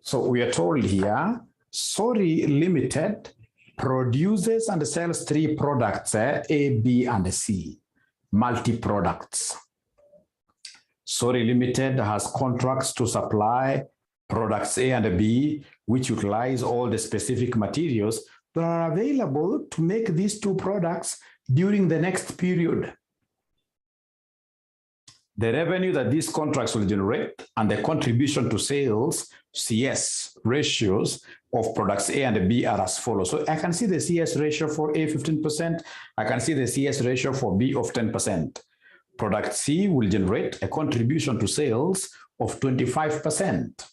So we are told here, Sorry Limited produces and sells 3 products, A, B, and C, multi-products. Sorry Limited has contracts to supply products A and B, which utilize all the specific materials that are available to make these 2 products during the next period. The revenue that these contracts will generate and the contribution to sales, CS ratios of products A and B are as follows. So I can see the CS ratio for A 15%. I can see the CS ratio for B of 10%. Product C will generate a contribution to sales of 25%.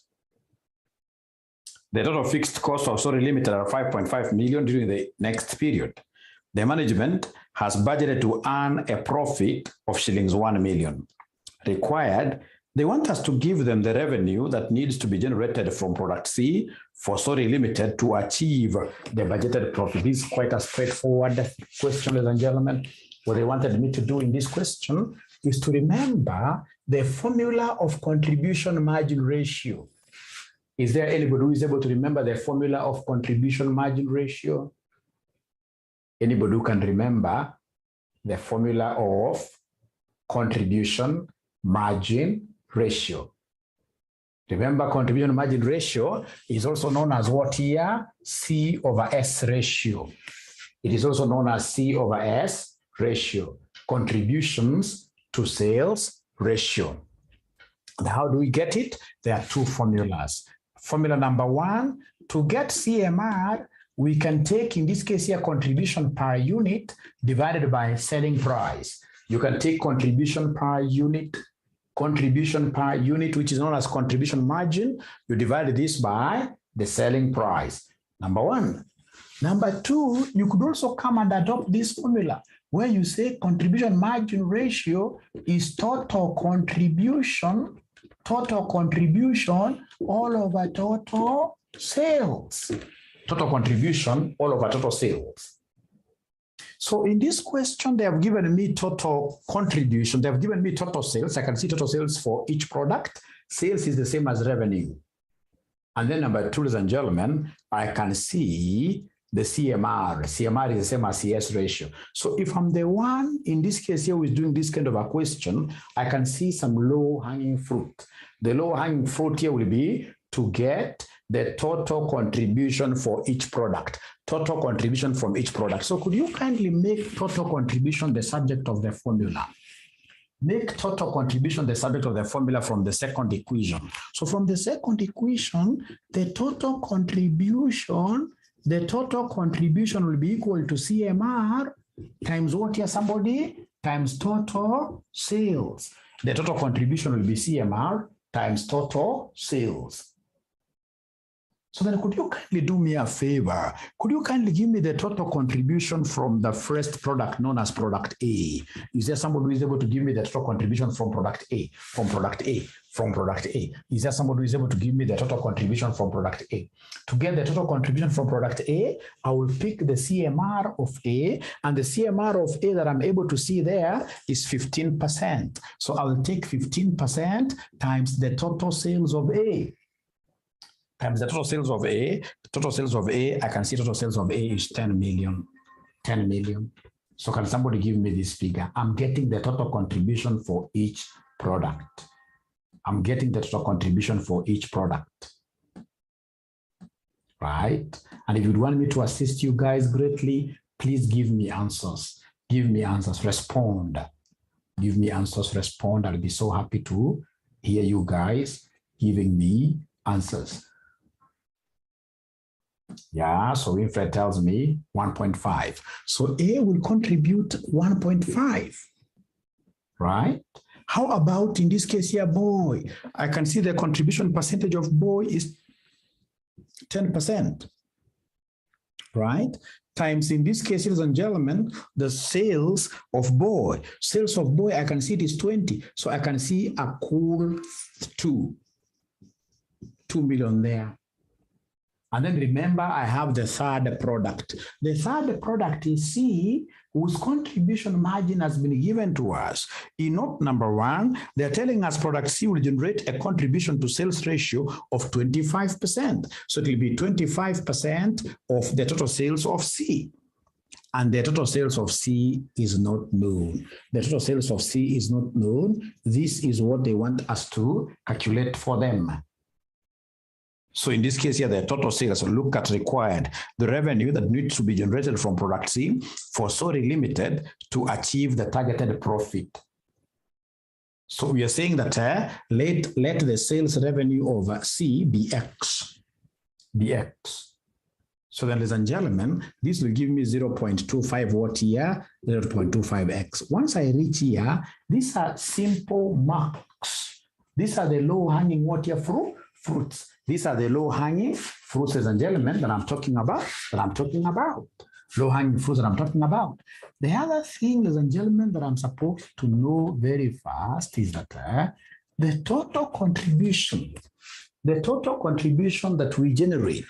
The total fixed cost of Sorry Limited are 5.5 million during the next period. The management has budgeted to earn a profit of shillings 1 million. Required, they want us to give them the revenue that needs to be generated from product C for Sorry Limited to achieve the budgeted profit. This is quite a straightforward question, ladies and gentlemen. What they wanted me to do in this question is to remember the formula of contribution margin ratio. Is there anybody who is able to remember the formula of contribution margin ratio? Anybody who can remember the formula of contribution margin ratio? Remember, contribution margin ratio is also known as what here? C over S ratio. It is also known as C over S ratio. Contributions to sales ratio. And how do we get it? There are 2 formulas. Formula number 1, to get CMR, we can take, in this case here, contribution per unit divided by selling price. You can take contribution per unit, which is known as contribution margin. You divide this by the selling price. Number 1. Number 2, you could also come and adopt this formula where you say contribution margin ratio is total contribution all over total sales. Total contribution all over total sales. So in this question, they have given me total contribution. They have given me total sales. I can see total sales for each product. Sales is the same as revenue. And then number 2, ladies and gentlemen, I can see the CMR. CMR is the same as CS ratio. So if I'm the one, in this case here, who is doing this kind of a question, I can see some low-hanging fruit. The low-hanging fruit here will be to get the total contribution for each product. Total contribution from each product. So could you kindly make total contribution the subject of the formula? Make total contribution the subject of the formula from the second equation. So from the second equation, the total contribution will be equal to CMR times what here, somebody? Times total sales. The total contribution will be CMR times total sales. So then could you kindly do me a favor? Could you kindly give me the total contribution from the first product known as product A? Is there somebody who is able to give me the total contribution from product A? From product A? From product A? Is there somebody who is able to give me the total contribution from product A? To get the total contribution from product A, I will pick the CMR of A, and the CMR of A that I'm able to see there is 15%. So I will take 15% times the total sales of A. Times the total sales of A. The total sales of A, I can see total sales of A is 10 million. 10 million. So can somebody give me this figure? I'm getting the total contribution for each product. I'm getting the total contribution for each product. Right? And if you'd want me to assist you guys greatly, please give me answers. Give me answers. Respond. Give me answers. Respond. I'll be so happy to hear you guys giving me answers. Yeah, so Winfred tells me 1.5. So A will contribute 1.5, right? How about in this case here, boy? I can see the contribution percentage of boy is 10%, right? Times in this case, ladies and gentlemen, the sales of boy. Sales of boy, I can see it is 20. So I can see a cool 2 million there. And then remember, I have the third product. The third product is C, whose contribution margin has been given to us. In note number 1, they're telling us product C will generate a contribution to sales ratio of 25%. So it will be 25% of the total sales of C. And the total sales of C is not known. The total sales of C is not known. This is what they want us to calculate for them. So in this case here, the total sales, look at required, the revenue that needs to be generated from product C for Sorry Limited to achieve the targeted profit. So we are saying that let the sales revenue of C be X. Be X. So then, ladies and gentlemen, this will give me 0.25 what here? 0.25x. Once I reach here, these are simple marks. These are the low-hanging what here? Fruits. These are the low-hanging fruits, ladies and gentlemen, that I'm talking about. Low-hanging fruits that I'm talking about. The other thing, ladies and gentlemen, that I'm supposed to know very fast is that the total contribution that we generate,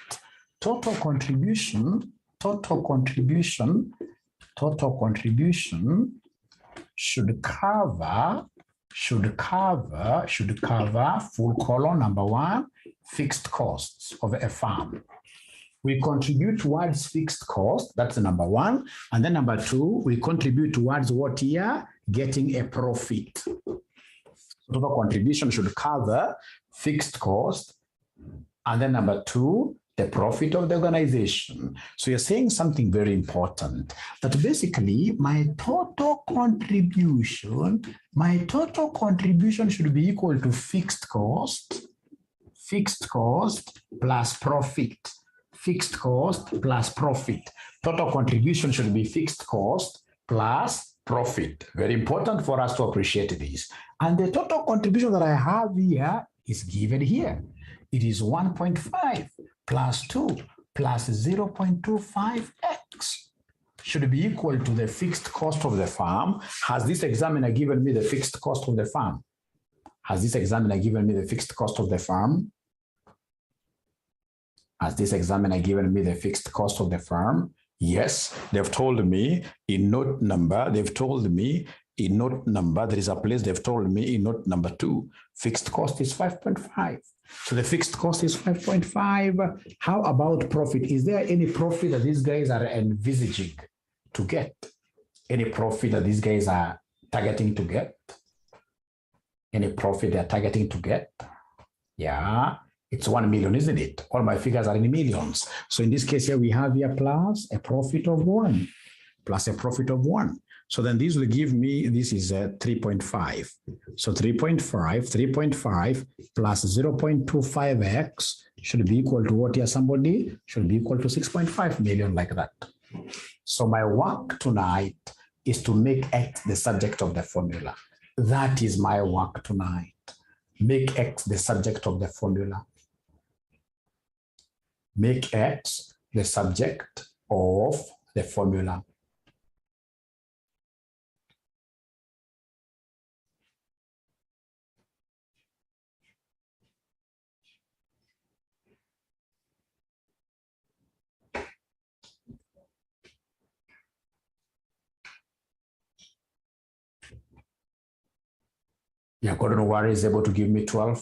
total contribution should cover full column number 1, fixed costs of a farm. We contribute towards fixed cost, that's the number 1. And then number 2, we contribute towards what here? Getting a profit. Total contribution should cover fixed cost. And then number 2, the profit of the organization. So you're saying something very important, that basically my total contribution should be equal to fixed cost plus profit. Fixed cost plus profit. Total contribution should be fixed cost plus profit. Very important for us to appreciate this. And the total contribution that I have here is given here. It is 1.5 plus 2 plus 0.25x should be equal to the fixed cost of the farm. Has this examiner given me the fixed cost of the farm? Has this examiner given me the fixed cost of the farm? Has this examiner given me the fixed cost of the farm? Yes, they've told me in note number, there is a place they've told me in note number 2, fixed cost is 5.5. So the fixed cost is 5.5. How about profit? Is there any profit that these guys are envisaging to get? Any profit that these guys are targeting to get? Any profit they're targeting to get? Yeah, it's 1 million, isn't it? All my figures are in millions. So in this case here, we have here plus a profit of 1. Plus a profit of 1. So then this will give me, this is 3.5. So 3.5 plus 0.25x should be equal to what here, somebody? Should be equal to 6.5 million, like that. So my work tonight is to make X the subject of the formula. That is my work tonight. Make X the subject of the formula. Make X the subject of the formula. Yeah, Gordon Wari is able to give me 12.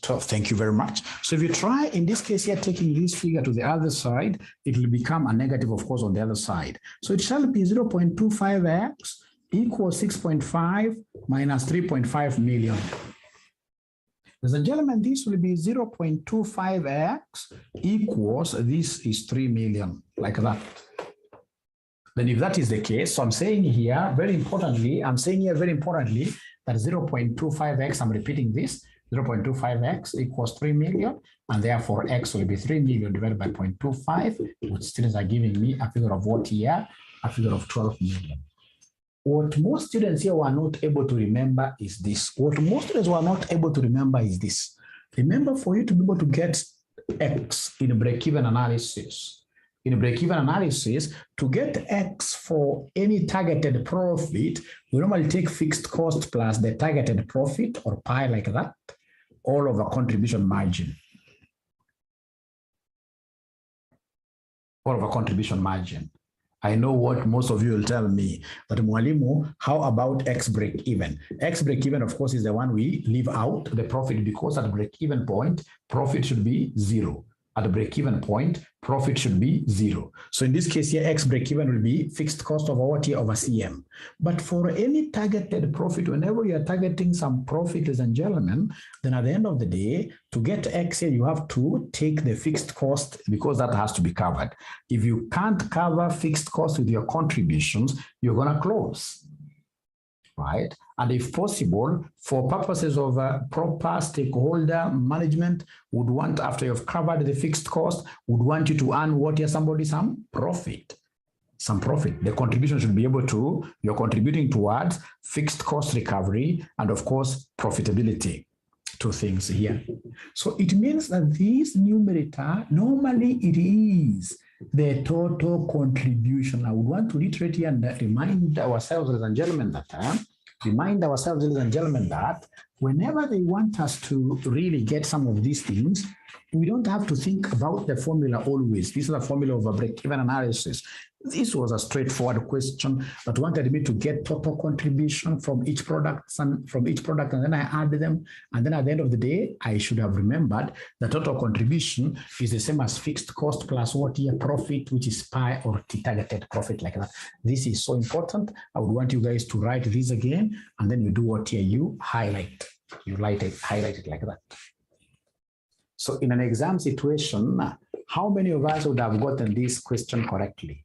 Thank you very much. So if you try, in this case here, taking this figure to the other side, it will become a negative, of course, on the other side. So it shall be 0.25x equals 6.5 minus 3.5 million. Ladies and gentlemen, this will be 0.25x equals, this is 3 million, like that. Then if that is the case, so I'm saying here, very importantly, that 0.25x, I'm repeating this, 0.25x equals 3 million, and therefore x will be 3 million divided by 0.25, which students are giving me a figure of what here? A figure of 12 million. What most students here were not able to remember is this. Remember, for you to be able to get x in break-even analysis, to get X for any targeted profit, we normally take fixed cost plus the targeted profit, or pi, like that, all over contribution margin. all over contribution margin. I know what most of you will tell me, but Mwalimu, how about X break even? X break even, of course, is the one we leave out the profit, because at break even point, profit should be 0. At the break even point, profit should be 0. So in this case here, X break even will be fixed cost over what here over CM. But for any targeted profit, whenever you are targeting some profit, ladies and gentlemen, then at the end of the day, to get X here, you have to take the fixed cost, because that has to be covered. If you can't cover fixed cost with your contributions, you're going to close, right? And if possible, for purposes of proper stakeholder management, would want, after you've covered the fixed cost, would want you to earn what here, somebody, some profit. Some profit. The contribution should be able to, you're contributing towards fixed cost recovery and, of course, profitability. Two things here. So it means that this numerator, normally it is the total contribution. I would want to reiterate here and remind ourselves, ladies and gentlemen, that whenever they want us to really get some of these things, we don't have to think about the formula always. This is a formula of a break-even analysis. This was a straightforward question that wanted me to get total contribution from each product, and then I add them. And then at the end of the day, I should have remembered the total contribution is the same as fixed cost plus what here profit, which is pi or t targeted profit, like that. This is so important. I would want you guys to write this again, and then you do what here, you highlight. You highlight it like that. So in an exam situation, how many of us would have gotten this question correctly?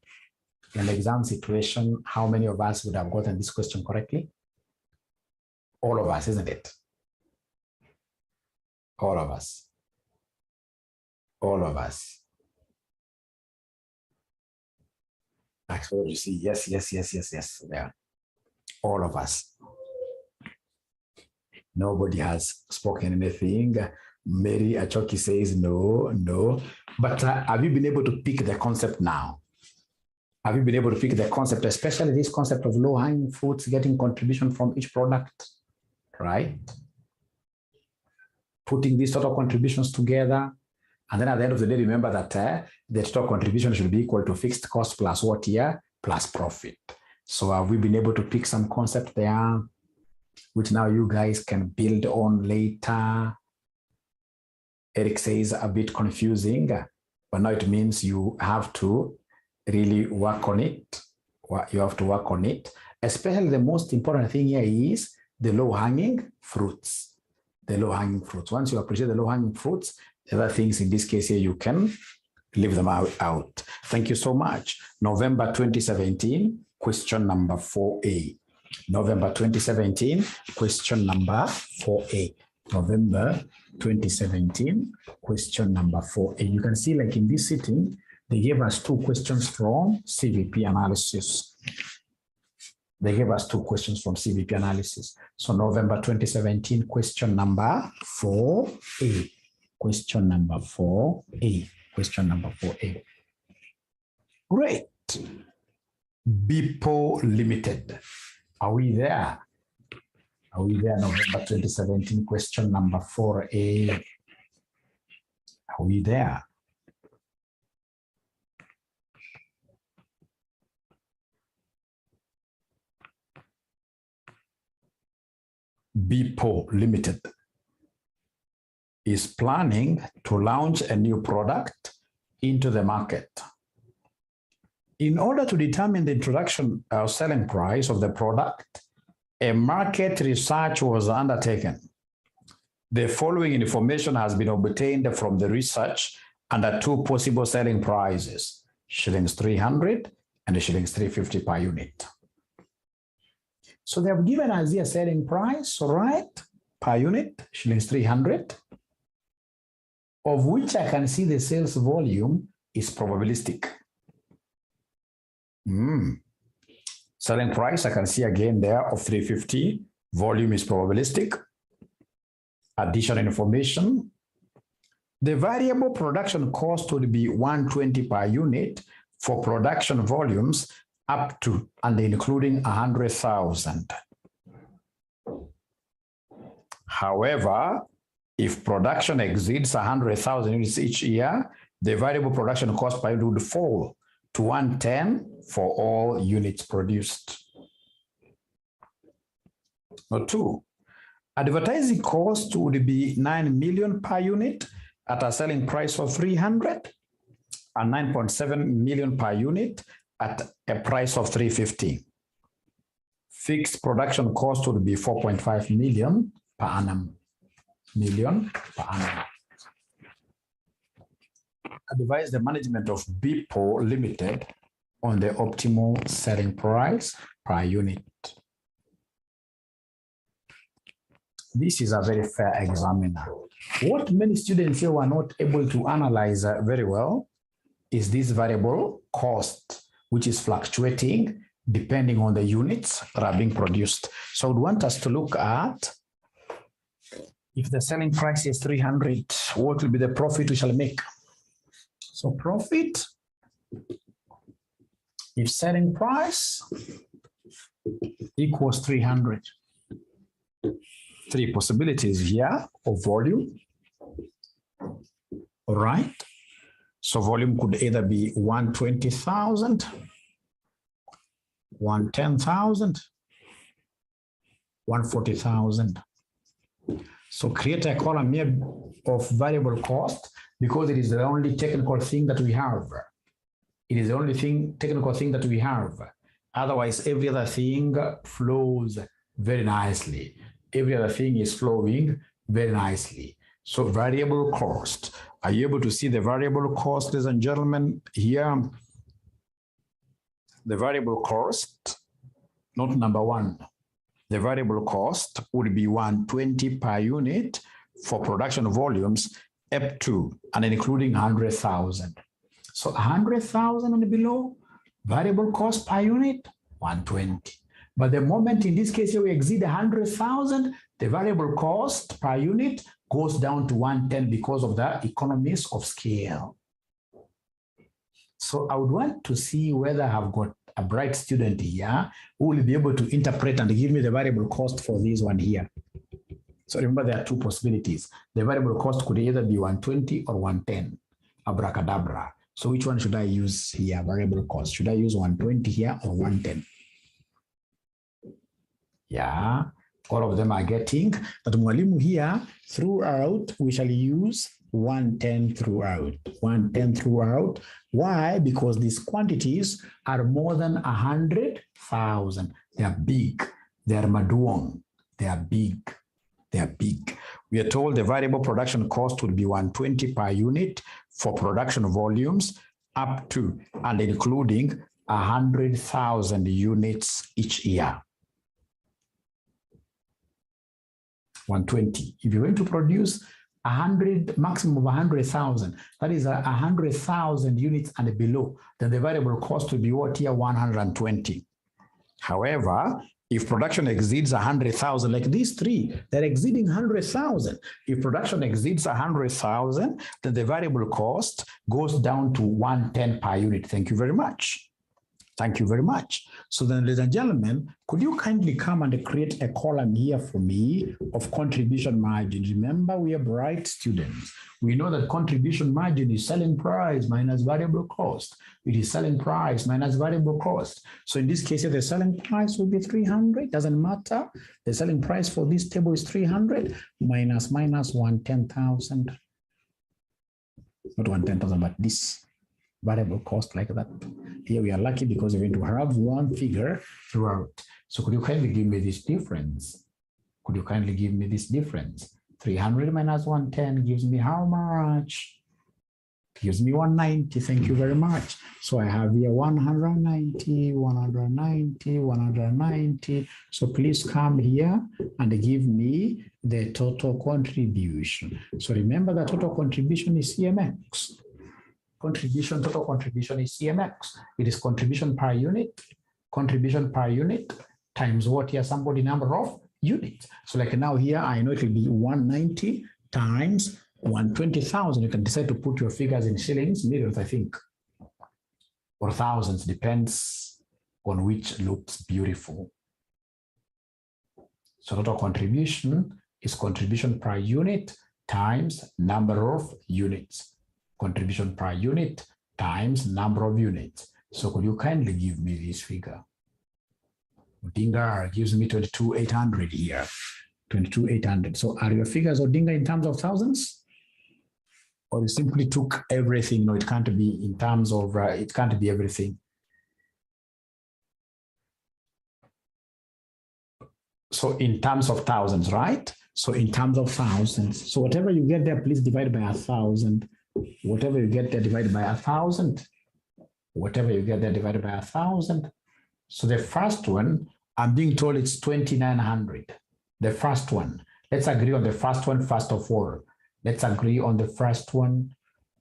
In an exam situation, how many of us would have gotten this question correctly? All of us, isn't it? All of us. All of us. Actually, you see, yes. Yeah. All of us. Nobody has spoken anything. Mary Achoki says no. But have you been able to pick the concept now? Have you been able to pick the concept, especially this concept of low-hanging fruits, getting contribution from each product, right? Putting these total contributions together. And then at the end of the day, remember that the total contribution should be equal to fixed cost plus what here? Plus profit. So have we been able to pick some concept there, which now you guys can build on later? Eric says a bit confusing, but now it means you have to really work on it. You have to work on it. Especially the most important thing here is the low-hanging fruits. The low-hanging fruits. Once you appreciate the low-hanging fruits, the other things in this case here, you can leave them out. Thank you so much. November 2017, question number 4A. November 2017, question number 4A. November 2017, question number 4A. You can see, like in this sitting, they gave us 2 questions from CVP analysis. They gave us 2 questions from CVP analysis. So November 2017, question number 4A. Question number 4A. Question number 4A. Great. BPO Limited. Are we there? Are we there? November 2017, question number 4A. Are we there? BPO Limited is planning to launch a new product into the market. In order to determine the introduction or selling price of the product, a market research was undertaken. The following information has been obtained from the research under 2 possible selling prices, shillings 300 and shillings 350 per unit. So they have given us a selling price, right, per unit, shillings 300, of which I can see the sales volume is probabilistic. Selling price, I can see again there of 350, volume is probabilistic. Additional information, the variable production cost would be 120 per unit for production volumes up to and including 100,000. However, if production exceeds 100,000 units each year, the variable production cost per unit would fall to 110 for all units produced. Number 2, advertising cost would be 9 million per unit at a selling price of 300 and 9.7 million per unit at a price of 350. Fixed production cost would be 4.5 million per annum. Advise the management of BPO Limited on the optimal selling price per unit. This is a very fair examiner. What many students here were not able to analyze very well is this variable cost, which is fluctuating depending on the units that are being produced. So I would want us to look at, if the selling price is 300, what will be the profit we shall make? So profit, if selling price equals 300, 3 possibilities here of volume. All right. So volume could either be 120,000, 110,000, 140,000. So create a column here of variable cost because it is the only technical thing that we have. It is the only technical thing that we have. Otherwise, every other thing flows very nicely. Every other thing is flowing very nicely. So variable cost. Are you able to see the variable cost, ladies and gentlemen? Here, the variable cost, not number 1. The variable cost would be 120 per unit for production volumes up to and including 100,000. So 100,000 and below, variable cost per unit, 120. But the moment in this case we exceed 100,000, the variable cost per unit goes down to 110 because of the economies of scale. So I would want to see whether I've got a bright student here who will be able to interpret and give me the variable cost for this one here. So remember, there are 2 possibilities. The variable cost could either be 120 or 110, abracadabra. So which one should I use here, variable cost? Should I use 120 here or 110? Yeah, all of them are getting, but mwalimu here, throughout, we shall use 110 throughout. 110 throughout. Why? Because these quantities are more than 100,000. They are big. They are maduong. They are big. They are big. We are told the variable production cost would be 120 per unit for production volumes up to and including 100,000 units each year. 120. If you're going to produce 100, maximum of 100,000, that is 100,000 units and below, then the variable cost will be what here? 120. However, if production exceeds 100,000, like these 3, they're exceeding 100,000. If production exceeds 100,000, then the variable cost goes down to 110 per unit. Thank you very much. Thank you very much. So then, ladies and gentlemen, could you kindly come and create a column here for me of contribution margin? Remember, we are bright students. We know that contribution margin is selling price minus variable cost. It is selling price minus variable cost. So in this case, if the selling price will be 300, doesn't matter. The selling price for this table is 300 minus 110,000. Not 110,000, but this variable cost like that. Here we are lucky because we're going to have one figure throughout. So could you kindly give me this difference? Could you kindly give me this difference? 300 minus 110 gives me how much? Gives me 190. Thank you very much. So I have here 190, 190, 190. So please come here and give me the total contribution. So remember that total contribution is CMX. Total contribution is CMX. It is contribution per unit times what here? Somebody number of units. So like now here, I know it will be 190 times 120,000. You can decide to put your figures in shillings, millions, I think, or thousands, depends on which looks beautiful. So total contribution is contribution per unit times number of units. contribution per unit times number of units. So could you kindly give me this figure? Odinga gives me 22,800 here. 22,800. So are your figures, Odinga, in terms of thousands? Or you simply took everything? No, it can't be in terms of, it can't be everything. So in terms of thousands, right? So in terms of thousands. So whatever you get there, please divide by 1,000. Whatever you get there, divided by 1,000. Whatever you get there, divided by 1,000. So the first one, I'm being told it's 2,900. The first one. Let's agree on the first one first of all. Let's agree on the first one.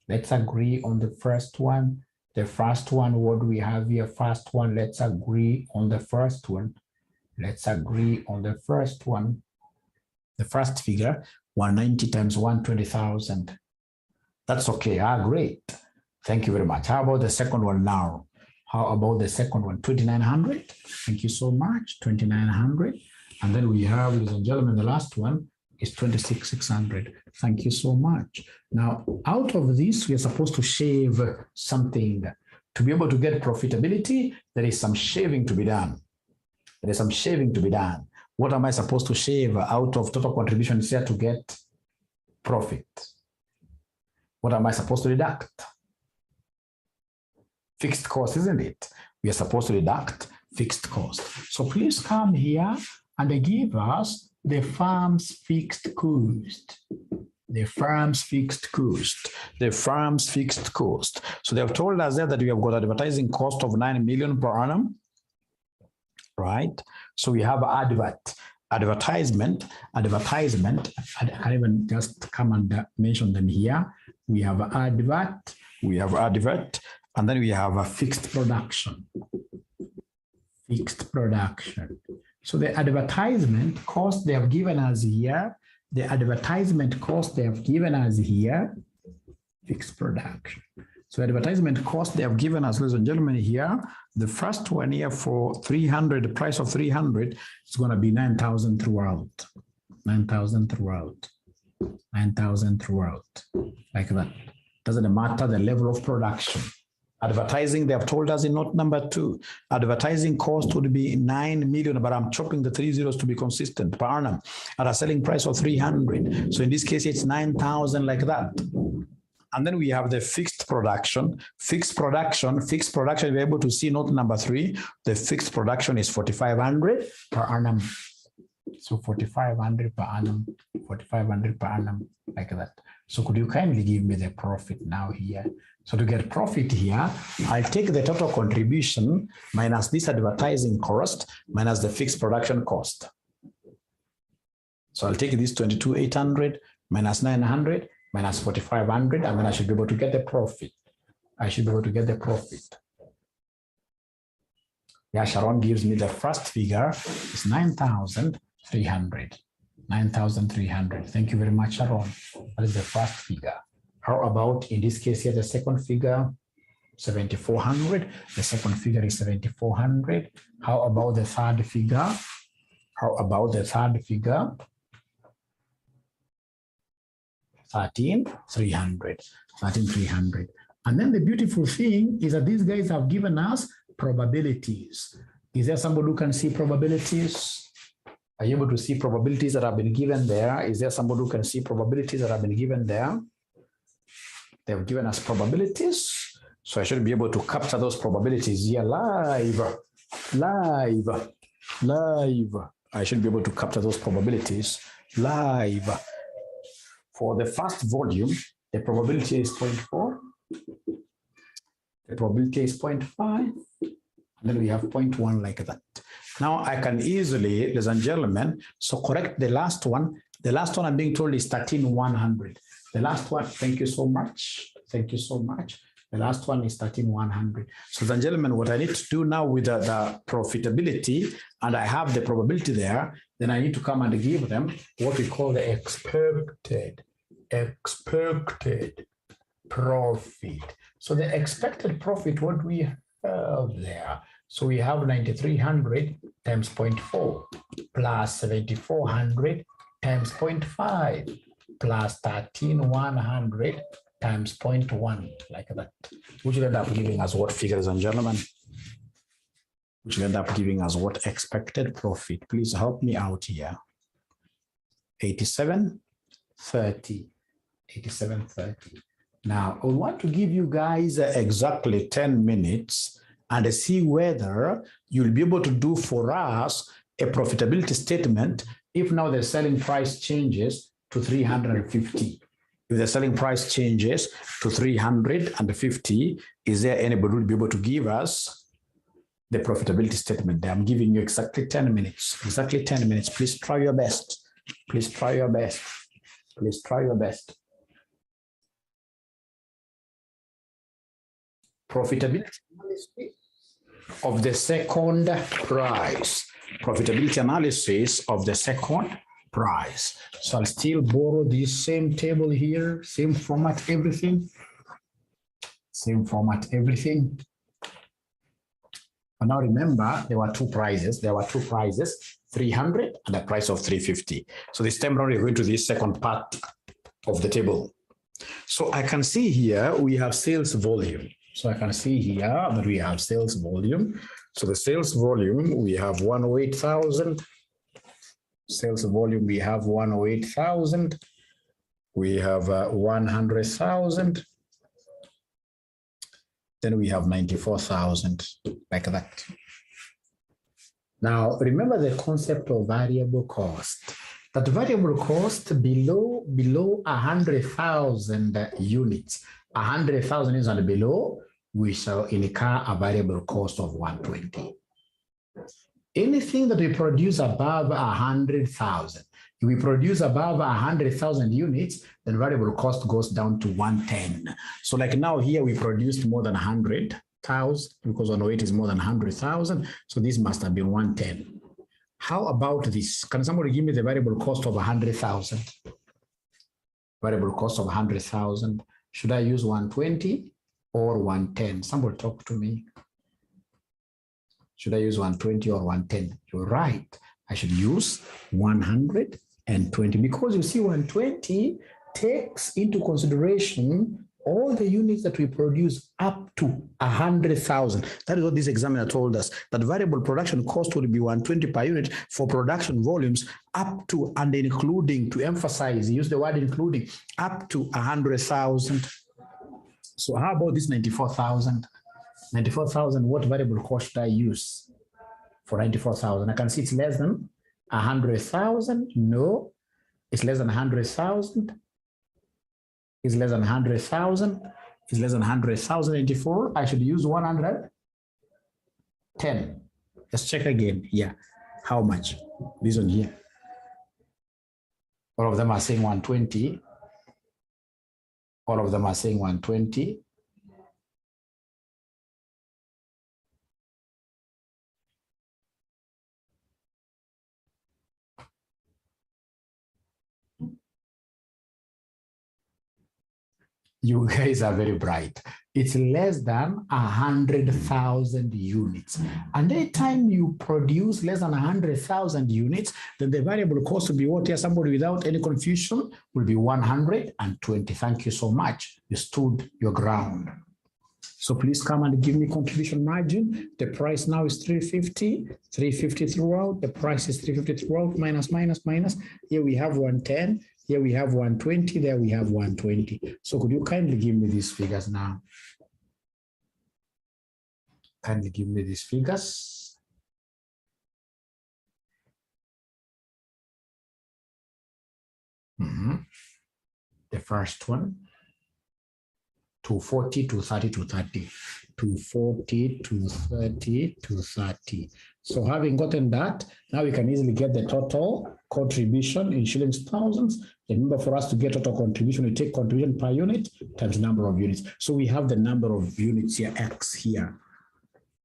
Let's agree on the first one. The first one, what do we have here? First one, let's agree on the first one. Let's agree on the first one. The first figure, 190 times 120,000. That's okay. Great. Thank you very much. How about the second one now? How about the second one? 2,900. Thank you so much. 2,900. And then we have, ladies and gentlemen, the last one is 26,600. Thank you so much. Now, out of this, we are supposed to shave something. To be able to get profitability, there is some shaving to be done. There is some shaving to be done. What am I supposed to shave out of total contributions here to get profit? What am I supposed to deduct? Fixed cost, isn't it? We are supposed to deduct fixed cost. So please come here and give us the firm's fixed cost. The firm's fixed cost. The firm's fixed cost. So they have told us there that we have got advertising cost of 9 million per annum. Right? So we have advertisement. I can't even just come and mention them here. We have advert, and then we have a fixed production. Fixed production. So the advertisement cost they have given us here, fixed production. So advertisement cost they have given us, ladies and gentlemen, here, the first one here for 300, the price of 300 is going to be 9,000 throughout. 9,000 throughout. 9,000 throughout. Like that. Doesn't matter the level of production. Advertising, they have told us in note number 2, advertising cost would be 9 million, but I'm chopping the 3 zeros to be consistent per annum at a selling price of 300. So in this case, it's 9,000 like that. And then we have the fixed production. Fixed production, we're able to see note number 3. The fixed production is 4,500 per annum. So 4,500 per annum, 4,500 per annum, like that. So could you kindly give me the profit now here? So to get profit here, I'll take the total contribution minus this advertising cost minus the fixed production cost. So I'll take this 22,800 minus 900 minus 4,500, and then I should be able to get the profit. Yeah, Sharon gives me the first figure is 9,300. 9,300. Thank you very much, Sharon. That is the first figure. How about in this case here, the second figure, 7,400. The second figure is 7,400. How about the third figure? 13,300. 13,300. And then the beautiful thing is that these guys have given us probabilities. Is there somebody who can see probabilities? Are you able to see probabilities that have been given there? Is there somebody who can see probabilities that have been given there? They've given us probabilities. So I should be able to capture those probabilities here live. I should be able to capture those probabilities live. For the first volume, the probability is 0.4. The probability is 0.5. And then we have 0.1 like that. Now I can easily, ladies and gentlemen, so correct the last one. The last one I'm being told is 13,100. The last one, thank you so much. Thank you so much. The last one is 13,100. So ladies and gentlemen, what I need to do now with the profitability, and I have the probability there, then I need to come and give them what we call the expected profit. So the expected profit, what we have there. So we have 9,300 times 0.4 plus 7,400 times 0.5 plus 13,100 times 0.1, like that, which will end up giving us what figures and gentlemen? Which will end up giving us what expected profit? Please help me out here. 87.30. 87.30. Now, I want to give you guys exactly 10 minutes and see whether you'll be able to do for us a profitability statement if now the selling price changes to 350. If the selling price changes to 350, is there anybody who will be able to give us the profitability statement? I'm giving you exactly 10 minutes. Exactly 10 minutes. Please try your best. Please try your best. Please try your best. Profitability analysis of the second price. Profitability analysis of the second price. So I'll still borrow this same table here, same format, everything. Same format, everything. But now remember, there were two prices. 300 and a price of 350. So this time around, we're going to the second part of the table. So I can see here we have sales volume. So I can see here that we have sales volume. So the sales volume, we have 108,000. Sales volume, we have 108,000. We have 100,000. Then we have 94,000, like that. Now, remember the concept of variable cost. That variable cost below 100,000 units, 100,000 is and below, we shall incur a variable cost of 120. Anything that we produce above 100,000, if we produce above 100,000 units, then variable cost goes down to 110. So like now here we produced more than 100,000 because 108 is more than 100,000. So this must have been 110. How about this? Can somebody give me the variable cost of 100,000? Variable cost of 100,000. Should I use 120 or 110? Somebody talk to me. Should I use 120 or 110? You're right. I should use 120 because you see 120 takes into consideration all the units that we produce up to 100,000. That is what this examiner told us, that variable production cost will be 120 per unit for production volumes up to and including, to emphasize, use the word including, up to 100,000. So how about this 94,000? 94,000, what variable cost should I use for 94,000? I can see it's less than 100,000. No, it's less than 100,000. It's less than 100,000. It's less than 100,000. 94. I should use 110. Let's check again. Yeah. How much? This one here. All of them are saying 120. All of them are saying 120. You guys are very bright. It's less than 100,000 units. And anytime you produce less than 100,000 units, then the variable cost will be what here? Somebody without any confusion will be 120. Thank you so much. You stood your ground. So please come and give me contribution margin. The price now is 350, 350 throughout. The price is 350 throughout, minus, minus, minus. Here we have 110. Here we have 120, there we have 120. So could you kindly give me these figures now? Kindly give me these figures. The first one, 240, 230, 230. 240, 230, 230. So having gotten that, now we can easily get the total contribution in shillings thousands. Remember, for us to get total contribution, we take contribution per unit times number of units. So we have the number of units here, X here.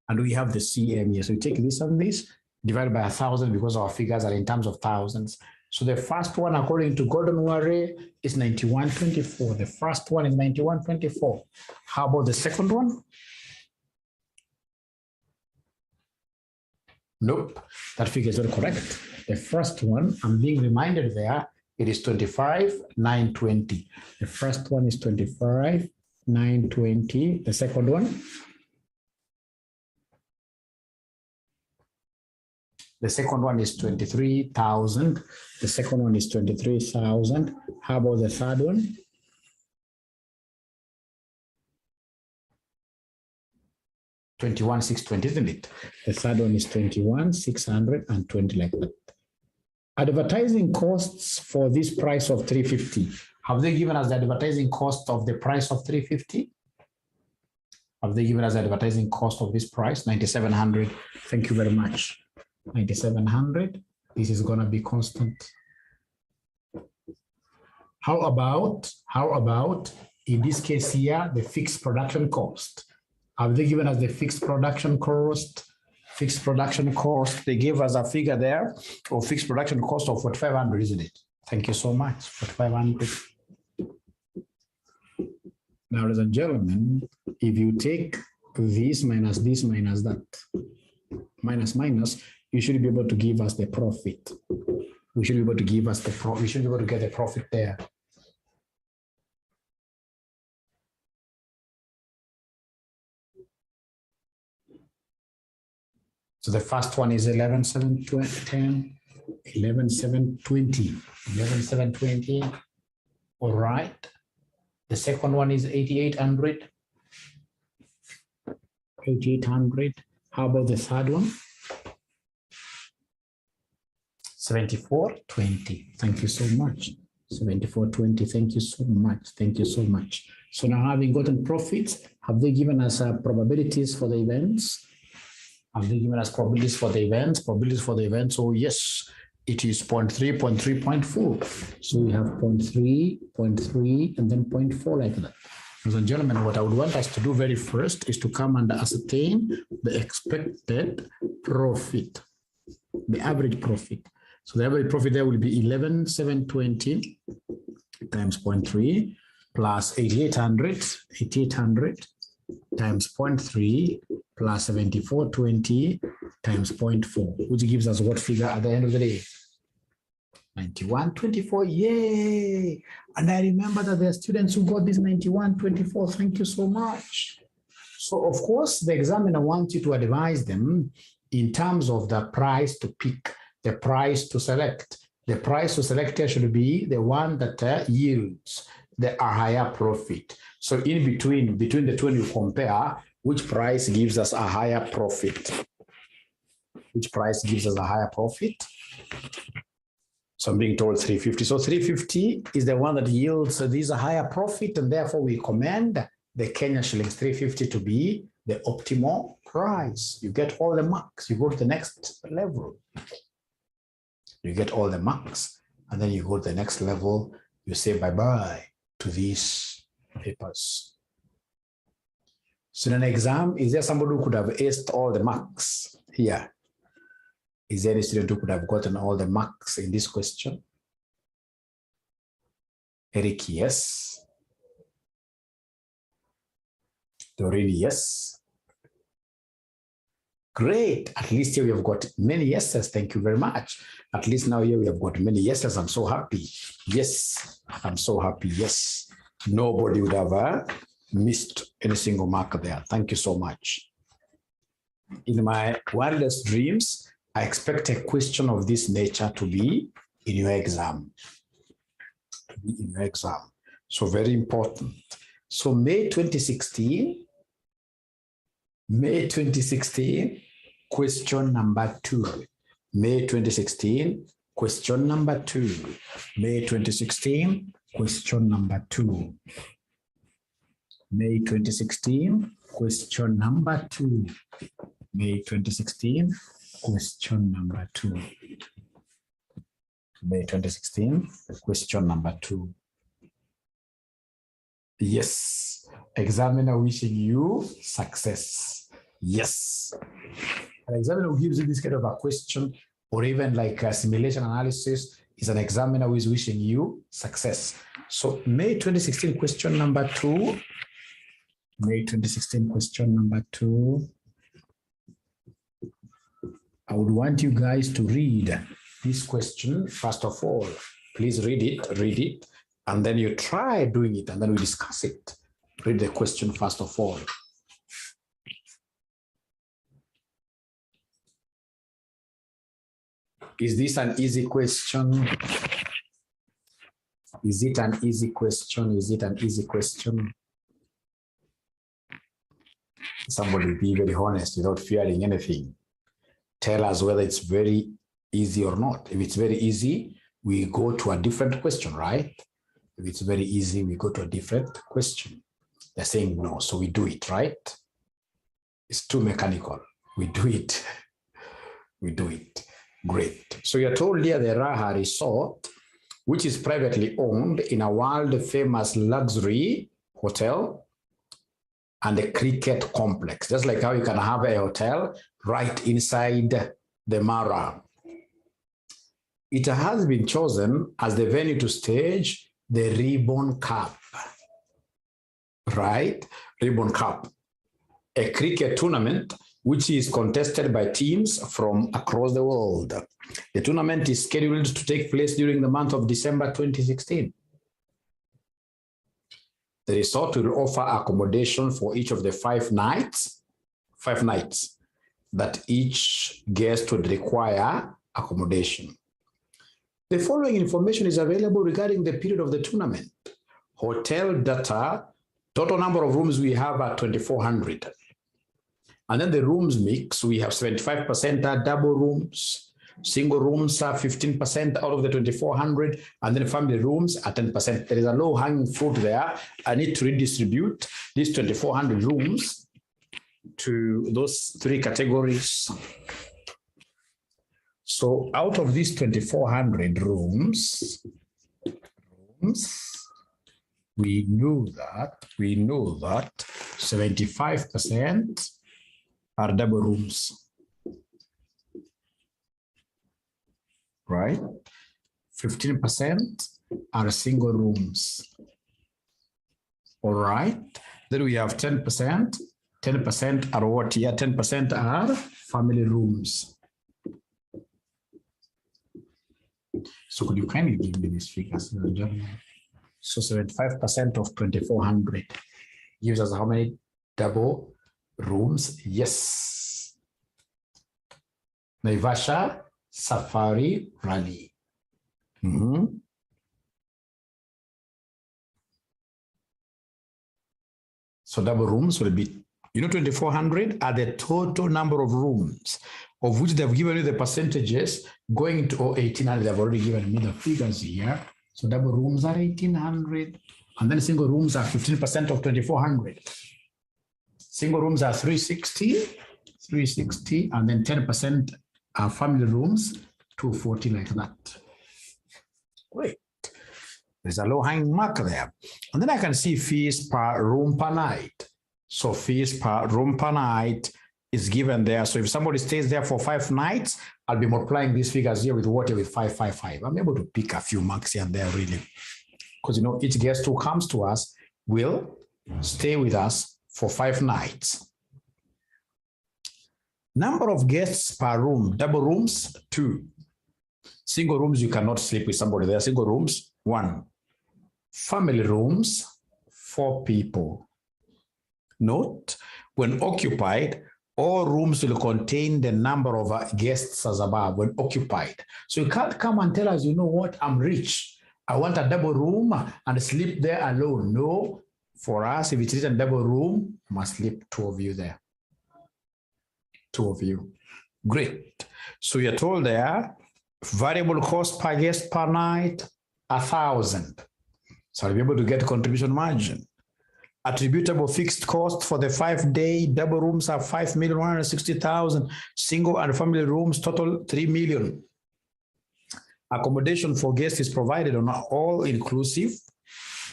And we have the CM here. So we take this and this, divided by 1,000 because our figures are in terms of thousands. So the first one, according to Gordon Ware, is 9124. The first one is 9124. How about the second one? Nope, that figure is not correct. The first one, I'm being reminded there, It is 25,920. The first one is 25,920. The second one? The second one is 23,000. The second one is 23,000. How about the third one? $21,620, isn't it? The third one is 21,620, like that. Advertising costs for this price of 350. Have they given us the advertising cost of the price of 350? Have they given us the advertising cost of this price? 9,700. Thank you very much. 9,700. This is going to be constant. How about in this case here, the fixed production cost? Have they given us the fixed production cost? Fixed production cost, they gave us a figure there of fixed production cost of 4,500, isn't it? Thank you so much, 4,500. Now, ladies and gentlemen, if you take this minus that, minus, you should be able to give us the profit. We should be able to give us the profit. We should be able to get the profit there. So the first one is 11,720, 11,720, 11,720. All right. The second one is 8,800. 8,800. How about the third one? 74,20. Thank you so much. 74,20. Thank you so much. Thank you so much. So now, having gotten profits, have they given us probabilities for the events? Have they given us probabilities for the events? Probabilities for the events. Oh, yes, it is 0.3, 0.3, 0.4. So we have 0.3, 0.3, and then 0.4 like that. Ladies and gentlemen, what I would want us to do very first is to come and ascertain the expected profit, the average profit. So the average profit there will be 11,720 times 0.3 plus 8,800, 8,800 times 0.3 plus 74,20 times 0.4, which gives us what figure at the end of the day? 91,24, yay! And I remember that there are students who got this 91,24. Thank you so much. So of course, the examiner wants you to advise them in terms of the price to pick, the price to select. The price to select here should be the one that yields a higher profit. So in between the two, you compare which price gives us a higher profit. Which price gives us a higher profit? So I'm being told 350. So 350 is the one that yields this a higher profit, and therefore we recommend the Kenya shillings 350 to be the optimal price. You get all the marks. You go to the next level. You get all the marks, and then you go to the next level. You say bye-bye to these papers. So in an exam, is there somebody who could have aced all the marks here? Is there any student who could have gotten all the marks in this question? Eric, yes. Doreen, yes. Great. At least here we have got many yeses. Thank you very much. At least now here we have got many yeses. I'm so happy. Yes, I'm so happy. Yes. Nobody would have missed any single mark there. Thank you so much. In my wildest dreams, I expect a question of this nature to be in your exam. So very important. So May 2016, question number 2. May 2016, question number 2. May 2016, question number 2. May 2016, question number 2. May 2016, question number 2. May 2016, question number 2. Yes. Examiner wishing you success. Yes. An examiner who gives you this kind of a question, or even like a simulation analysis, is an examiner who is wishing you success. So May 2016, question number 2. May 2016, question number 2. I would want you guys to read this question first of all. Please read it, and then you try doing it, and then we discuss it. Read the question first of all. Is this an easy question? Is it an easy question? Is it an easy question? Somebody be very honest without fearing anything. Tell us whether it's very easy or not. If it's very easy, we go to a different question, right? If it's very easy, we go to a different question. They're saying no, so we do it, right? It's too mechanical. We do it. We do it. Great. So you're told here the Raha Resort, which is privately owned in a world-famous luxury hotel and a cricket complex. Just like how you can have a hotel right inside the Mara. It has been chosen as the venue to stage the Ribbon Cup, right? Ribbon Cup, a cricket tournament which is contested by teams from across the world. The tournament is scheduled to take place during the month of December 2016. The resort will offer accommodation for each of the 5 nights that each guest would require accommodation. The following information is available regarding the period of the tournament. Hotel data, total number of rooms we have are 2,400. And then the rooms mix, we have 75% are double rooms, single rooms are 15% out of the 2,400, and then family rooms are 10%. There is a low-hanging fruit there. I need to redistribute these 2,400 rooms to those 3 categories. So out of these 2,400 rooms, we know that 75% are double rooms, right? 15% are single rooms, all right? Then we have 10%. 10% are what here? 10% are family rooms. So could you kindly give me these figures? So 75% of 2,400 gives us how many double rooms? Yes. Naivasha Safari Rally. So double rooms will be, 2,400 are the total number of rooms, of which they've given you the percentages going to 1,800. They've already given me the figures here. So double rooms are 1,800, and then single rooms are 15% of 2,400. Single rooms are 360, and then 10% are family rooms, 240, like that. Great. There's a low-hanging mark there. And then I can see fees per room per night. So fees per room per night is given there. So if somebody stays there for 5 nights, I'll be multiplying these figures here with what? With 555. I'm able to pick a few marks here and there, really. Because, each guest who comes to us will stay with us for 5 nights. Number of guests per room, double rooms, 2. Single rooms, you cannot sleep with somebody there. Single rooms, 1. Family rooms, 4 people. Note, when occupied, all rooms will contain the number of guests as above when occupied. So you can't come and tell us, you know what, I'm rich. I want a double room and sleep there alone. No, for us, if it is a double room, must sleep 2 of you there. 2 of you. Great. So you're told there, variable cost per guest per night, 1,000. So I'll be able to get contribution margin. Attributable fixed cost for the 5-day double rooms are 5,160,000. Single and family rooms total 3 million. Accommodation for guests is provided on all inclusive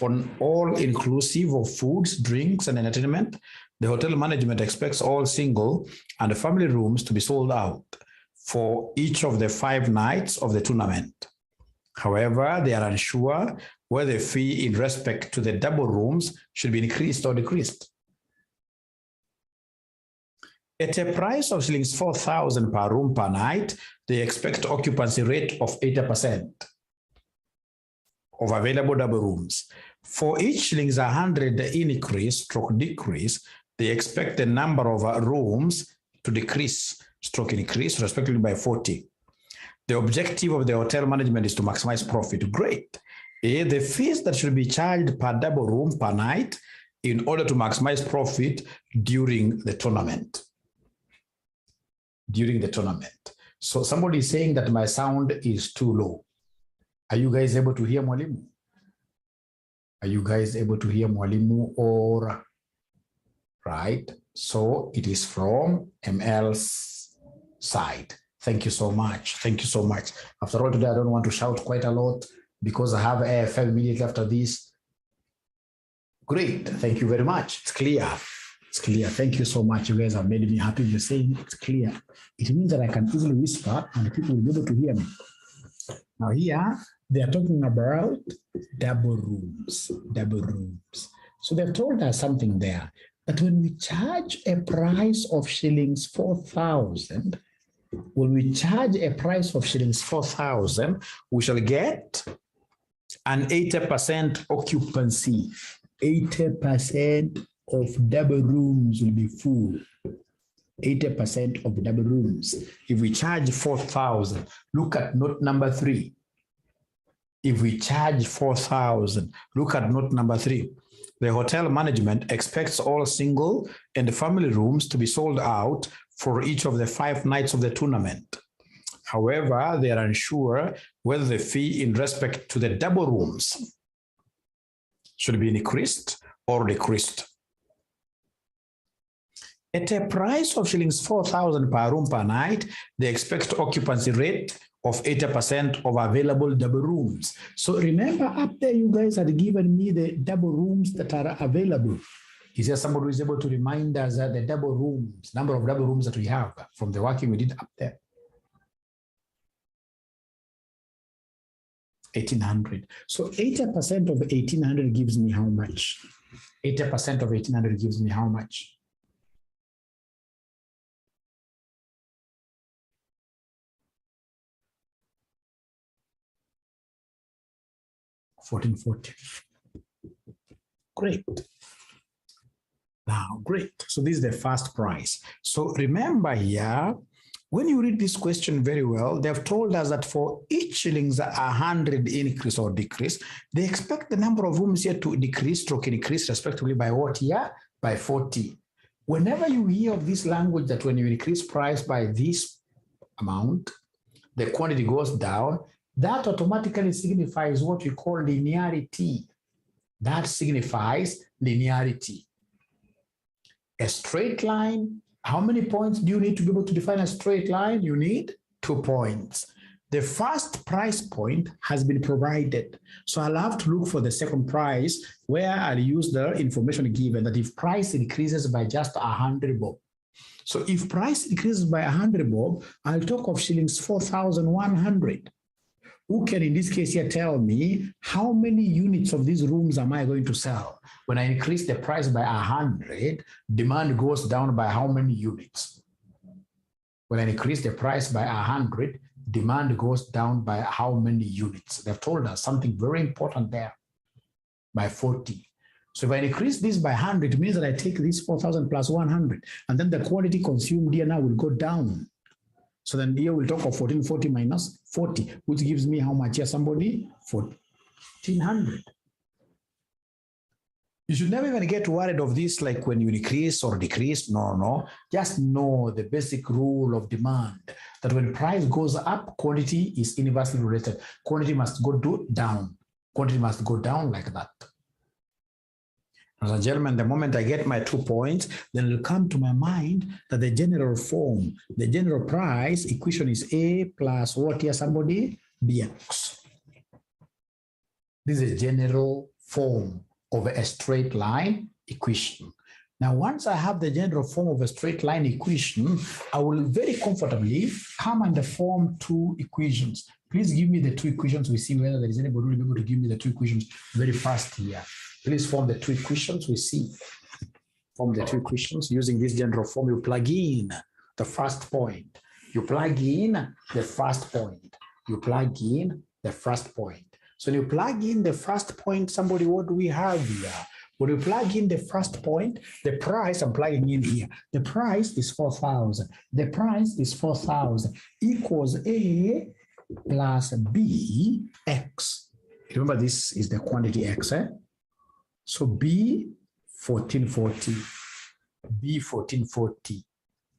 of foods, drinks, and entertainment. The hotel management expects all single and family rooms to be sold out for each of the 5 nights of the tournament. However, they are unsure whether the fee in respect to the double rooms should be increased or decreased. At a price of shillings 4,000 per room per night, they expect occupancy rate of 80%. of available double rooms. For each shillings 100 increase stroke decrease, they expect the number of rooms to decrease stroke increase respectively by 40. The objective of the hotel management is to maximize profit. Great. The fees that should be charged per double room per night in order to maximize profit during the tournament. During the tournament. So somebody is saying that my sound is too low. Are you guys able to hear Mwalimu? Are you guys able to hear Mwalimu or right? So it is from ML's side. Thank you so much. Thank you so much. After all, today I don't want to shout quite a lot because I have 5 minutes after this. Great. Thank you very much. It's clear. It's clear. Thank you so much. You guys have made me happy with saying it's clear. It means that I can easily whisper and people will be able to hear me. Now here, they are talking about double rooms. Double rooms. So they've told us something there, that when we charge a price of shillings 4,000, when we charge a price of shillings 4,000, we shall get an 80% occupancy. 80% of double rooms will be full. 80% of double rooms. If we charge 4,000, look at note number 3. If we charge 4,000, look at note number 3. The hotel management expects all single and family rooms to be sold out for each of the 5 nights of the tournament. However, they are unsure whether the fee in respect to the double rooms should be increased or decreased. At a price of shillings 4,000 per room per night, they expect occupancy rate of 80% of available double rooms. So remember up there, you guys had given me the double rooms that are available. Is there somebody who is able to remind us that the double rooms, number of double rooms that we have from the working we did up there? 1,800. So 80% of 1,800 gives me how much? 80% of 1,800 gives me how much? 1,440. Great. Now, great. So this is the first price. So remember here, when you read this question very well, they've told us that for each shillings 100 increase or decrease, they expect the number of rooms here to decrease, stroke increase respectively by what here? By 40. Whenever you hear of this language that when you increase price by this amount, the quantity goes down, that automatically signifies what we call linearity. That signifies linearity. A straight line, how many points do you need to be able to define a straight line? You need 2 points. The first price point has been provided. So I'll have to look for the second price where I'll use the information given that if price increases by just 100 bob. So if price increases by 100 bob, I'll talk of shillings 4,100. Who can in this case here tell me how many units of these rooms am I going to sell? When I increase the price by 100, demand goes down by how many units? When I increase the price by 100, demand goes down by how many units? They've told us something very important there, by 40. So if I increase this by 100, it means that I take this 4,000 plus 100, and then the quantity consumed here now will go down. So then here we'll talk of 1,440 minus 40, which gives me how much here, somebody? 1,400. You should never even get worried of this, like when you increase or decrease. No. Just know the basic rule of demand, that when price goes up, quantity is inversely related. Quantity must go down. Quantity must go down like that. Ladies and gentlemen, the moment I get my 2 points, then it will come to my mind that the general form, the general price equation is A plus what here, somebody? BX. This is a general form of a straight line equation. Now, once I have the general form of a straight line equation, I will very comfortably come and form 2 equations. Please give me the 2 equations. We see whether there is anybody who will be able to give me the 2 equations very fast here. Please form the 2 equations we see. Form the 2 equations using this general form. You plug in the first point. You plug in the first point. You plug in the first point. So when you plug in the first point, somebody, what do we have here? When you plug in the first point, the price I'm plugging in here, the price is 4,000. The price is 4,000 equals A plus B X. Remember, this is the quantity X, eh? So B 1440, B 1440.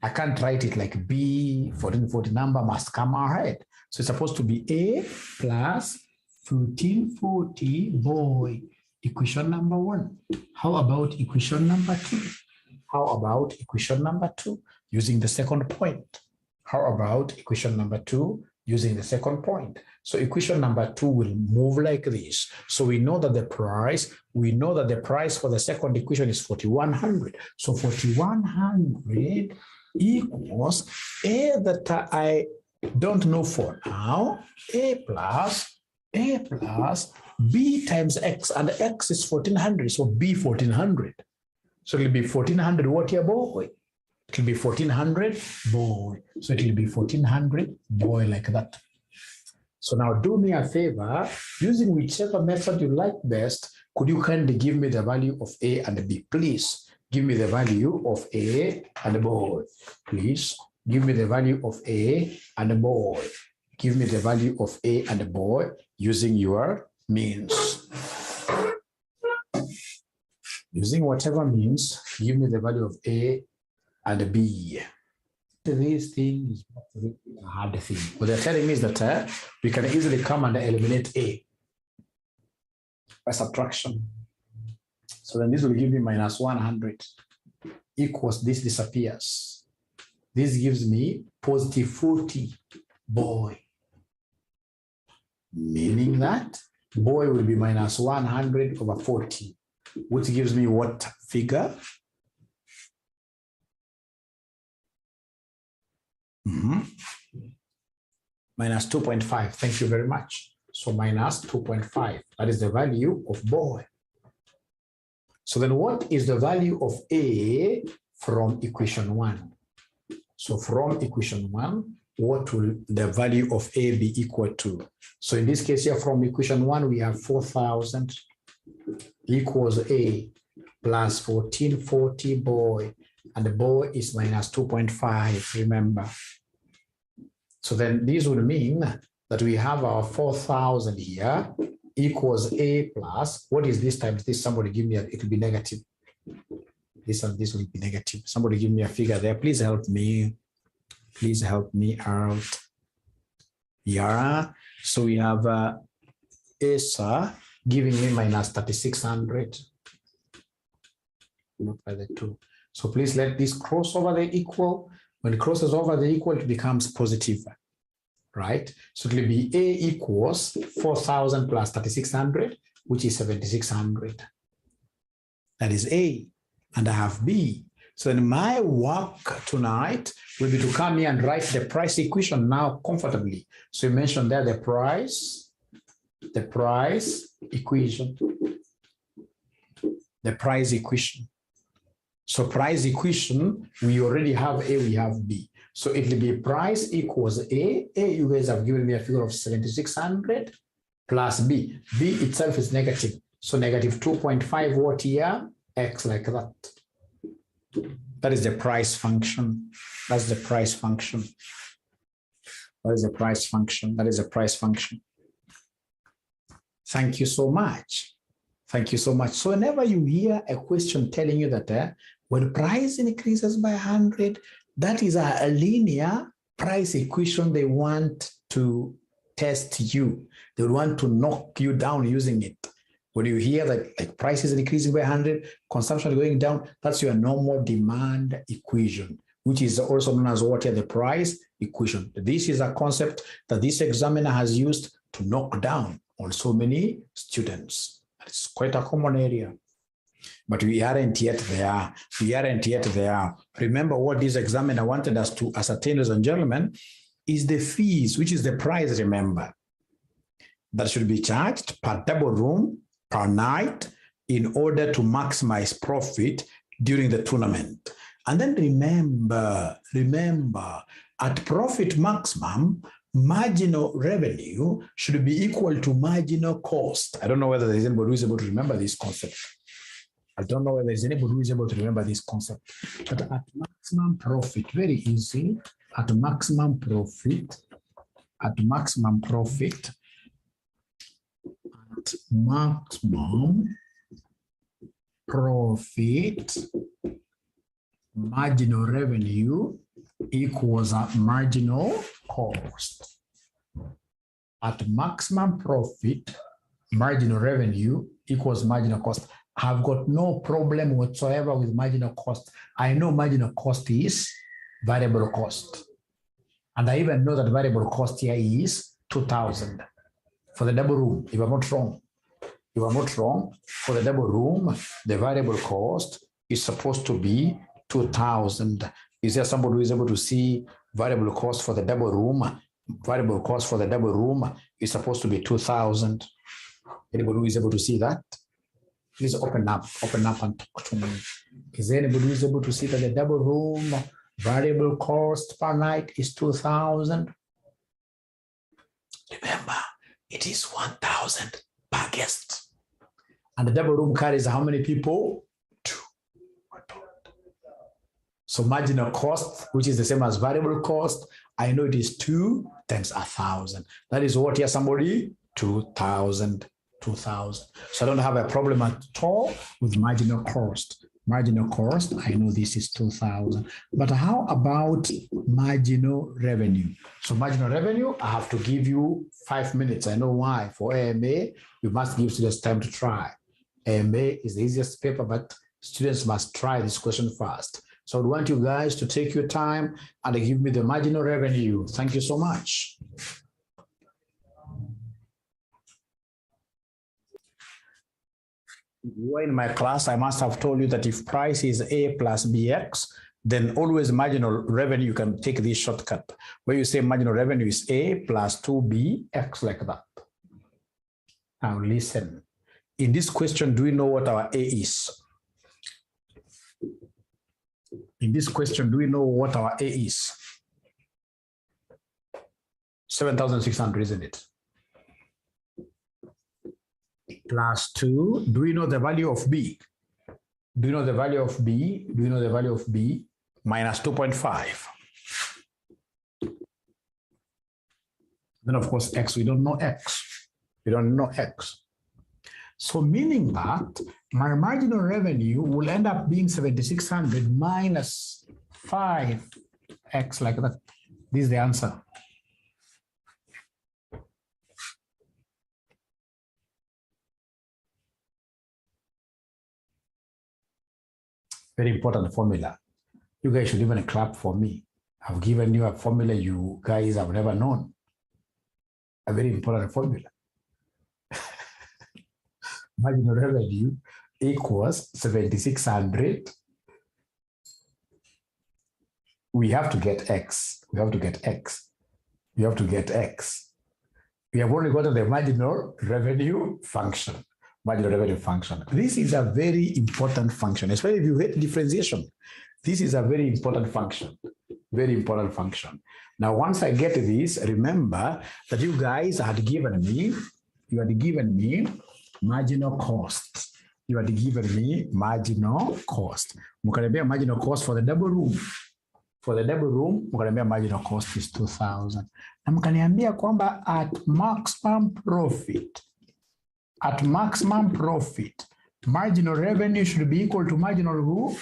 I can't write it like B 1440, number must come ahead. So it's supposed to be A plus 1440, boy, equation number 1. How about equation number 2? How about equation number 2 using the second point? How about equation number 2 using the second point? So equation number 2 will move like this. So we know that the price for the second equation is 4,100. So 4,100 equals A that I don't know for now, A plus B times X, and X is 1,400, so B 1,400. So it'll be 1,400 what here, boy? It'll be 1,400, boy. So it'll be 1,400, boy, like that. So now do me a favor, using whichever method you like best, could you kindly give me the value of A and B, please? Give me the value of A and boy. Please give me the value of A and boy. Give me the value of A and boy using your means. Using whatever means, give me the value of A and B. This thing is not really a hard thing. What they're telling me is that we can easily come and eliminate A by subtraction. So then this will give me minus 100 equals this disappears. This gives me positive 40, boy. Meaning that boy will be minus 100 over 40, which gives me what figure? Minus 2.5. Thank you very much. So minus 2.5. That is the value of boy. So then what is the value of A from equation 1? So from equation 1, what will the value of A be equal to? So in this case here, from equation 1, we have 4,000 equals A plus 1,440, boy, and the boy is minus 2.5, remember. So then this would mean that we have our 4,000 here equals A plus, what is this times this? Somebody give me it will be negative. This and this will be negative. Somebody give me a figure there. Please help me. Please help me out. Yeah. So we have ESA giving me minus 3,600. Not by the 2. So please let this cross over the equal. When it crosses over the equal, it becomes positive, right? So it will be A equals 4,000 plus 3,600, which is 7,600. That is A. And I have B. So then my work tonight will be to come here and write the price equation now comfortably. So you mentioned there the price equation. The price equation. So price equation, we already have A, we have B. So it will be price equals A. A, you guys have given me a figure of 7,600 plus B. B itself is negative. So negative 2.5 what here? X like that. That is the price function. That's the price function. That is the price function. That is the price function. Thank you so much. Thank you so much. So whenever you hear a question telling you that when price increases by 100, that is a linear price equation they want to test you. They want to knock you down using it. When you hear that like prices increasing by 100, consumption going down, that's your normal demand equation, which is also known as what? The price equation. This is a concept that this examiner has used to knock down on so many students. It's quite a common area. But we aren't yet there. We aren't yet there. Remember what this examiner wanted us to ascertain, ladies and gentlemen, is the fees, which is the price, remember, that should be charged per double room per night in order to maximize profit during the tournament. And then remember, at profit maximum, marginal revenue should be equal to marginal cost. I don't know whether there's anybody who is able to remember this concept. I don't know whether there's anybody who is able to remember this concept. But at maximum profit, very easy, at maximum profit, at maximum profit, at maximum profit, marginal revenue equals a marginal cost. At maximum profit, marginal revenue equals marginal cost. I've got no problem whatsoever with marginal cost. I know marginal cost is variable cost. And I even know that variable cost here is 2,000 for the double room, if I'm not wrong. If I'm not wrong, for the double room, the variable cost is supposed to be 2,000. Is there somebody who is able to see variable cost for the double room? Variable cost for the double room is supposed to be 2,000. Anybody who is able to see that? Please open up and talk to me. Is there anybody who is able to see that the double room variable cost per night is 2,000? Remember, it is 1,000 per guest. And the double room carries how many people? 2. So marginal cost, which is the same as variable cost, I know it is 2 times 1,000. That is what here, somebody? 2,000. 2,000. So I don't have a problem at all with marginal cost. Marginal cost, I know this is 2,000. But how about marginal revenue? So marginal revenue, I have to give you 5 minutes. I know why. For AMA, you must give students time to try. AMA is the easiest paper, but students must try this question first. So I want you guys to take your time and give me the marginal revenue. Thank you so much. If you were in my class, I must have told you that if price is A plus BX, then always marginal revenue, you can take this shortcut where you say marginal revenue is A plus 2BX, like that. Now listen, in this question, do we know what our A is? In this question, do we know what our A is? 7,600, isn't it? Plus 2, do we know the value of B? Do you know the value of B? Do you know the value of B? Minus 2.5. Then of course, X, we don't know X. We don't know X. So meaning that my marginal revenue will end up being 7,600 minus 5X, like that. This is the answer. Very important formula. You guys should even clap for me. I've given you a formula you guys have never known. A very important formula. Marginal revenue equals 7,600. We have to get X. We have to get X. We have to get X. We have only got the marginal revenue function. Marginal revenue function. This is a very important function, especially if you hate differentiation. This is a very important function. Very important function. Now, once I get this, remember that you guys had given me, marginal cost. You had given me marginal cost. Mukaniambia marginal cost for the double room. For the double room, mukaniambia marginal cost is 2,000. Na mukaniambia kwamba at maximum profit, marginal revenue should be equal to marginal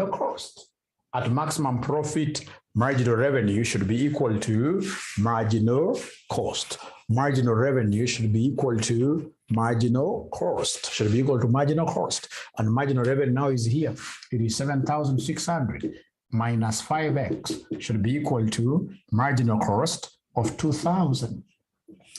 cost. At maximum profit, marginal revenue should be equal to marginal cost. Marginal revenue should be equal to marginal cost. Should be equal to marginal cost. And marginal revenue now is here. It is 7,600 minus 5X should be equal to marginal cost of 2,000.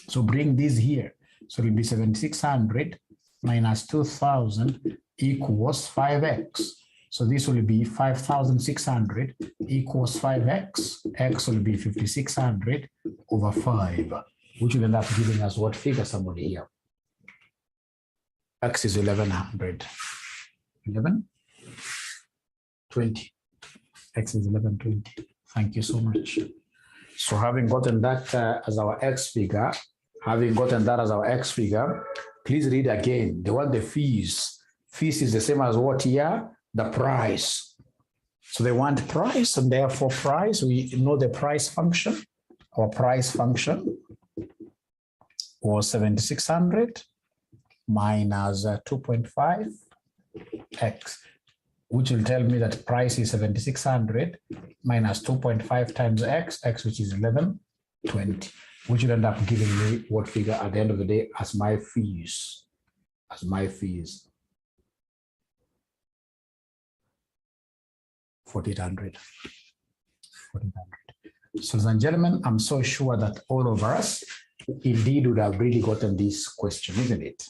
So bring this here. So it will be 7,600 minus 2,000 equals 5X. So this will be 5,600 equals 5X. X will be 5,600 over 5, which will end up giving us what figure, somebody here? X is 1,100. 1120. X is 1120. Thank you so much. So having gotten that as our X figure, please read again. They want the fees. Fees is the same as what here? The price. So they want price, and therefore price, we know the price function. Our price function was 7,600 minus 2.5 x, which will tell me that price is 7,600 minus 2.5 times x, which is 1120, which will end up giving me what figure at the end of the day as my fees. 4,800. So, ladies and gentlemen, I'm so sure that all of us indeed would have really gotten this question, isn't it?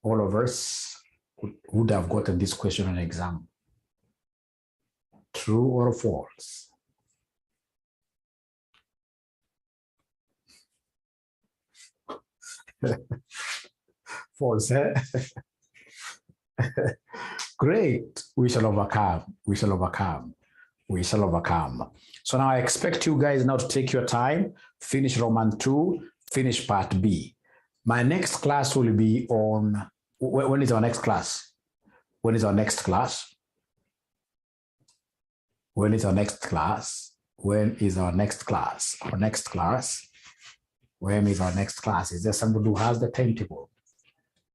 All of us would have gotten this question on exam. True or false? False, eh? Great. We shall overcome. So now I expect you guys now to take your time, finish Roman 2, finish part B. My next class will be on, when is our next class? When is our next class? Our next class? When is our next class? Is there somebody who has the timetable?